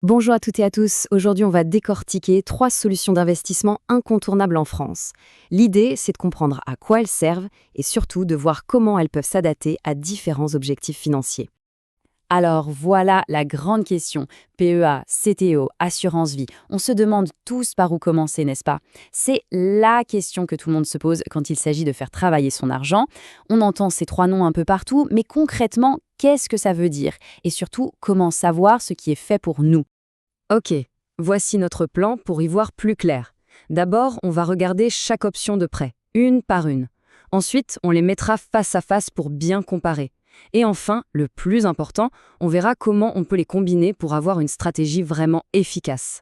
Bonjour à toutes et à tous. Aujourd'hui, on va décortiquer 3 solutions d'investissement incontournables en France. L'idée, c'est de comprendre à quoi elles servent et surtout de voir comment elles peuvent s'adapter à différents objectifs financiers. Alors voilà la grande question. PEA, CTO, assurance vie. On se demande tous par où commencer, n'est-ce pas? C'est la question que tout le monde se pose quand il s'agit de faire travailler son argent. On entend ces trois noms un peu partout, mais concrètement, qu'est-ce que ça veut dire? Et surtout, comment savoir ce qui est fait pour nous? Ok, voici notre plan pour y voir plus clair. D'abord, on va regarder chaque option de près, une par une. Ensuite, on les mettra face à face pour bien comparer. Et enfin, le plus important, on verra comment on peut les combiner pour avoir une stratégie vraiment efficace.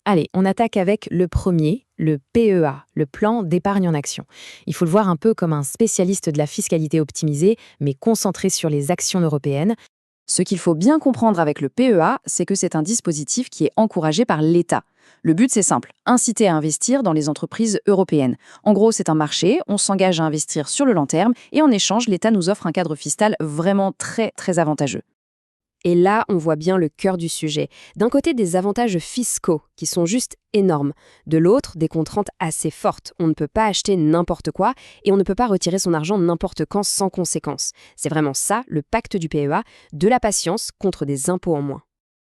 Allez, on attaque avec le premier, le PEA, le plan d'épargne en action. Il faut le voir un peu comme un spécialiste de la fiscalité optimisée, mais concentré sur les actions européennes. Ce qu'il faut bien comprendre avec le PEA, c'est que c'est un dispositif qui est encouragé par l'État. Le but, c'est simple, inciter à investir dans les entreprises européennes. En gros, c'est un marché, on s'engage à investir sur le long terme et en échange, l'État nous offre un cadre fiscal vraiment très avantageux. Et là, on voit bien le cœur du sujet. D'un côté, des avantages fiscaux, qui sont juste énormes. De l'autre, des contraintes assez fortes. On ne peut pas acheter n'importe quoi et on ne peut pas retirer son argent n'importe quand sans conséquence. C'est vraiment ça, le pacte du PEA, de la patience contre des impôts en moins.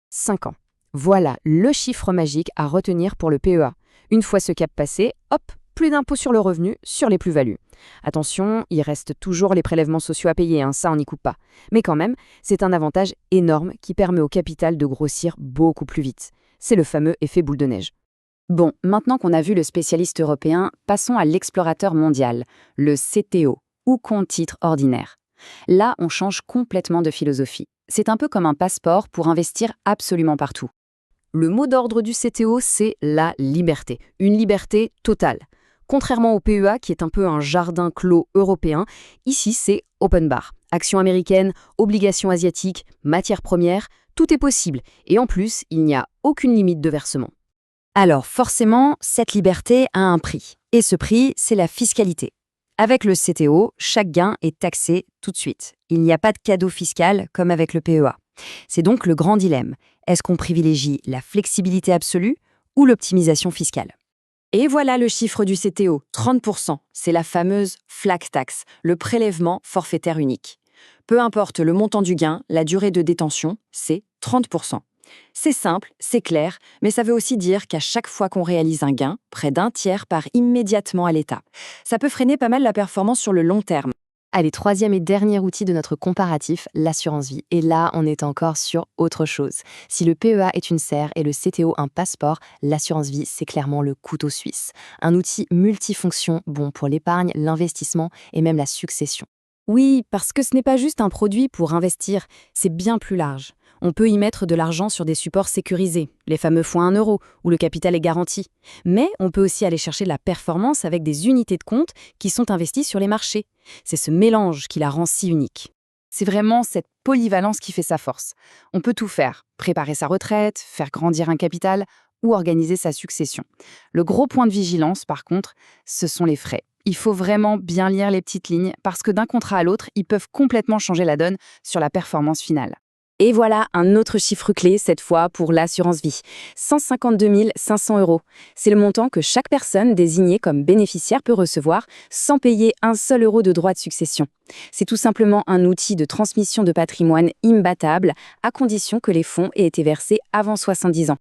5 ans. Voilà le chiffre magique à retenir pour le PEA. Une fois ce cap passé, hop, plus d'impôts sur le revenu, sur les plus-values. Attention, il reste toujours les prélèvements sociaux à payer, ça on n'y coupe pas. Mais quand même, c'est un avantage énorme qui permet au capital de grossir beaucoup plus vite. C'est le fameux effet boule de neige. Bon, maintenant qu'on a vu le spécialiste européen, passons à l'explorateur mondial, le CTO, ou compte titre ordinaire. Là, on change complètement de philosophie. C'est un peu comme un passeport pour investir absolument partout. Le mot d'ordre du CTO, c'est la liberté. Une liberté totale. Contrairement au PEA, qui est un peu un jardin clos européen, ici c'est open bar. Actions américaines, obligations asiatiques, matières premières, tout est possible. Et en plus, il n'y a aucune limite de versement. Alors forcément, cette liberté a un prix. Et ce prix, c'est la fiscalité. Avec le CTO, chaque gain est taxé tout de suite. Il n'y a pas de cadeau fiscal comme avec le PEA. C'est donc le grand dilemme. Est-ce qu'on privilégie la flexibilité absolue ou l'optimisation fiscale? Et voilà le chiffre du CTO, 30%. C'est la fameuse flat tax, le prélèvement forfaitaire unique. Peu importe le montant du gain, la durée de détention, c'est 30%. C'est simple, c'est clair, mais ça veut aussi dire qu'à chaque fois qu'on réalise un gain, près d'un tiers part immédiatement à l'État. Ça peut freiner pas mal la performance sur le long terme. Allez, troisième et dernier outil de notre comparatif, l'assurance vie. Et là, on est encore sur autre chose. Si le PEA est une serre et le CTO un passeport, l'assurance vie, c'est clairement le couteau suisse. Un outil multifonction, bon pour l'épargne, l'investissement et même la succession. Oui, parce que ce n'est pas juste un produit pour investir, c'est bien plus large. On peut y mettre de l'argent sur des supports sécurisés, les fameux fonds 1 euro, où le capital est garanti. Mais on peut aussi aller chercher de la performance avec des unités de compte qui sont investies sur les marchés. C'est ce mélange qui la rend si unique. C'est vraiment cette polyvalence qui fait sa force. On peut tout faire, préparer sa retraite, faire grandir un capital ou organiser sa succession. Le gros point de vigilance, par contre, ce sont les frais. Il faut vraiment bien lire les petites lignes parce que d'un contrat à l'autre, ils peuvent complètement changer la donne sur la performance finale. Et voilà un autre chiffre clé, cette fois pour l'assurance vie. 152 500 euros. C'est le montant que chaque personne désignée comme bénéficiaire peut recevoir sans payer un seul euro de droit de succession. C'est tout simplement un outil de transmission de patrimoine imbattable, à condition que les fonds aient été versés avant 70 ans.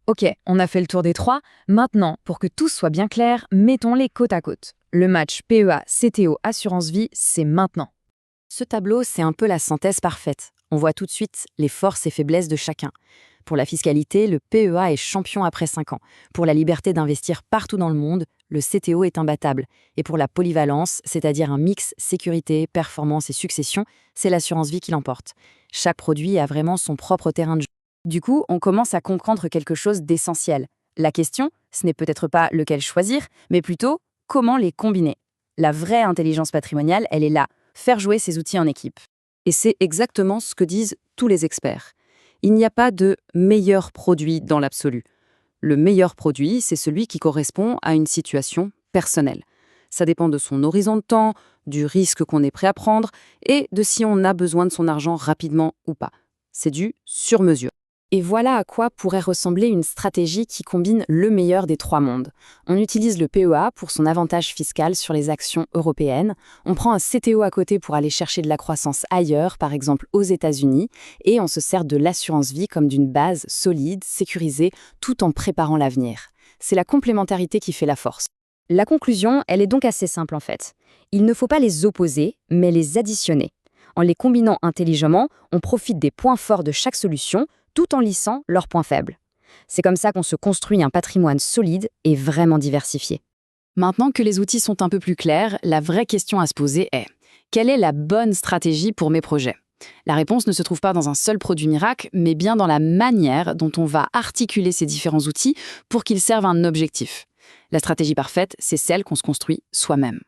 Ok, on a fait le tour des trois. Maintenant, pour que tout soit bien clair, mettons-les côte à côte. Le match PEA, CTO, assurance vie, c'est maintenant. Ce tableau, c'est un peu la synthèse parfaite. On voit tout de suite les forces et faiblesses de chacun. Pour la fiscalité, le PEA est champion après 5 ans. Pour la liberté d'investir partout dans le monde, le CTO est imbattable. Et pour la polyvalence, c'est-à-dire un mix sécurité, performance et succession, c'est l'assurance vie qui l'emporte. Chaque produit a vraiment son propre terrain de jeu. Du coup, on commence à comprendre quelque chose d'essentiel. La question, ce n'est peut-être pas lequel choisir, mais plutôt comment les combiner. La vraie intelligence patrimoniale, elle est là, faire jouer ces outils en équipe. Et c'est exactement ce que disent tous les experts. Il n'y a pas de meilleur produit dans l'absolu. Le meilleur produit, c'est celui qui correspond à une situation personnelle. Ça dépend de son horizon de temps, du risque qu'on est prêt à prendre et de si on a besoin de son argent rapidement ou pas. C'est du sur-mesure. Et voilà à quoi pourrait ressembler une stratégie qui combine le meilleur des trois mondes. On utilise le PEA pour son avantage fiscal sur les actions européennes, on prend un CTO à côté pour aller chercher de la croissance ailleurs, par exemple aux États-Unis, et on se sert de l'assurance vie comme d'une base solide, sécurisée, tout en préparant l'avenir. C'est la complémentarité qui fait la force. La conclusion, elle est donc assez simple en fait. Il ne faut pas les opposer, mais les additionner. En les combinant intelligemment, on profite des points forts de chaque solution, tout en lissant leurs points faibles. C'est comme ça qu'on se construit un patrimoine solide et vraiment diversifié. Maintenant que les outils sont un peu plus clairs, la vraie question à se poser est: quelle est la bonne stratégie pour mes projets ? La réponse ne se trouve pas dans un seul produit miracle, mais bien dans la manière dont on va articuler ces différents outils pour qu'ils servent un objectif. La stratégie parfaite, c'est celle qu'on se construit soi-même.